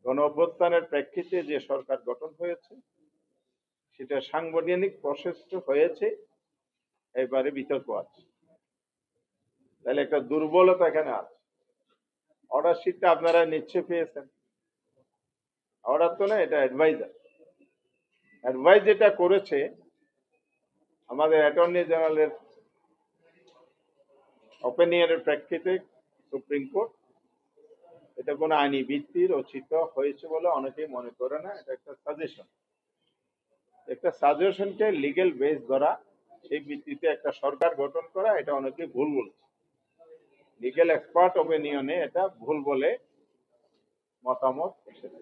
গণ অভ্যুত্থানের প্রেক্ষিতে যে সরকার গঠন হয়েছে সেটা সাংবিধানিক প্রসেস হয়েছে, এবারে বিতর্ক আছে। তাহলে একটা দুর্বলতা এখানে আছে। অর্ডার শিটটা আপনারা নিশ্চয় পেয়েছেন। অর্ডার তো না, এটা অ্যাডভাইজার। অ্যাডভাইস যেটা করেছে আমাদের অ্যাটর্নি জেনারেলের ওপিনিয়নের প্রেক্ষিতে সুপ্রিম কোর্ট, এটা কোনো আইনি ভিত্তি রচিত হয়েছে বলে অনেকেই মনে করে না। এটা একটা সাজেশন। একটা সাজেশনকে লিগেল বেস ধরা, সেই ভিত্তিতে একটা সরকার গঠন করা, এটা অনেকে ভুল বলছে। লিগেল এক্সপার্ট ওপিনিয়নে এটা ভুল বলে মতামত এসেছে।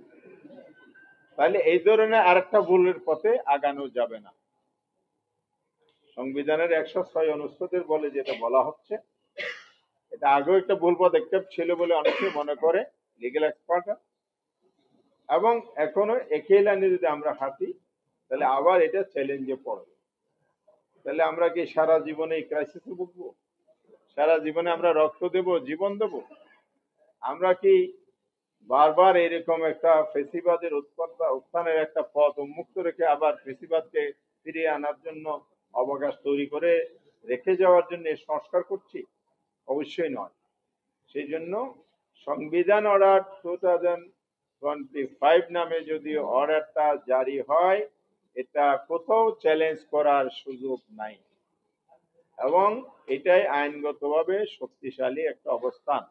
তাহলে এই ধরনের আরেকটা ভুলের পথে আগানো যাবে না। সংবিধানের 106 অনুচ্ছেদের বলে যেটা বলা হচ্ছে, এটা আগেও একটা ভুল পদক্ষেপ ছিল বলে অনেকে মনে করে লিগেল এক্সপার্ট, এবং এখনো একই লাইনে যদি আমরা হাঁটি তাহলে আবার এটা চ্যালেঞ্জে পড়বে। তাহলে আমরা কি সারা জীবনে এই ক্রাইসিসে ভুগবো? সারা জীবনে আমরা রক্ত দেব, জীবন দেব? আমরা কি বারবার এরকম একটা ফেসিবাদের উত্থানের একটা পথ উন্মুক্ত রেখে আবার ফেসিবাদকে ফিরিয়ে আনার জন্য অবকাশ তৈরি করে রেখে যাওয়ার জন্য সংস্কার করছি? অবশ্যই নয়। সেই জন্য সংবিধান অর্ডার 2025 নামে যদি অর্ডারটা জারি হয়, এটা কোথাও চ্যালেঞ্জ করার সুযোগ নাই, এবং এটাই আইনগতভাবে শক্তিশালী একটা অবস্থান।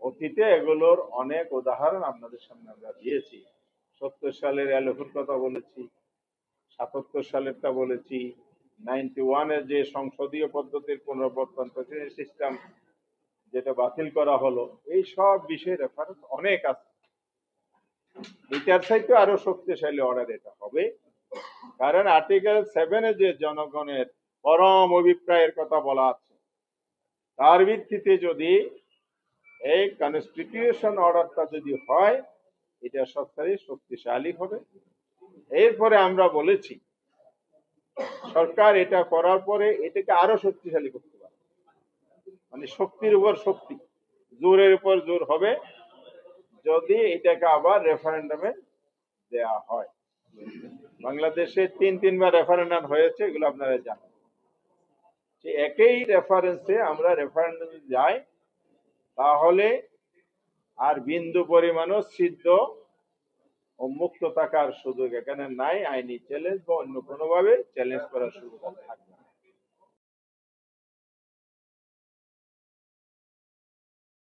অতীতে এগুলোর অনেক উদাহরণ আপনাদের সামনে আমরা দিয়েছি। 70 সালের এলোফের কথা বলেছি, 77 সালেরটা বলেছি, 91-এর যে সংসদীয় পদ্ধতির পুনর্বর্তন সিস্টেম যেটা বাতিল করা হলো, এই সব বিষয়ে রেফারেন্স অনেক আছে। এটার চাইতে আরো শক্তিশালী অর্ডার এটা হবে, কারণ আর্টিকেল 7-এ যে জনগণের পরম অভিপ্রায়ের কথা বলা আছে, তার ভিত্তিতে যদি এই কনস্টিটিউশন অর্ডারটা যদি হয়, এটা সবচেয়ে শক্তিশালী হবে। এরপরে আমরা বলেছি সরকার এটা করার পরে এটাকে আরো শক্তিশালী করতে পারে, মানে শক্তির উপর শক্তি, জোরের উপর জোর হবে যদি এটাকে আবার রেফারেন্ডামে দেয়া হয়। বাংলাদেশে 3বার রেফারেন্ডাম হয়েছে, এগুলো আপনারা জানেন। একই রেফারেন্সে আমরা রেফারেন্ডামে যাই, তাহলে আর বিন্দু পরিমাণও সিদ্ধ ও মুক্ত থাকার সুযোগ এখানে নাই। আইনি চ্যালেঞ্জ বা অন্য কোনোভাবে চ্যালেঞ্জ করার সুযোগ থাকবে।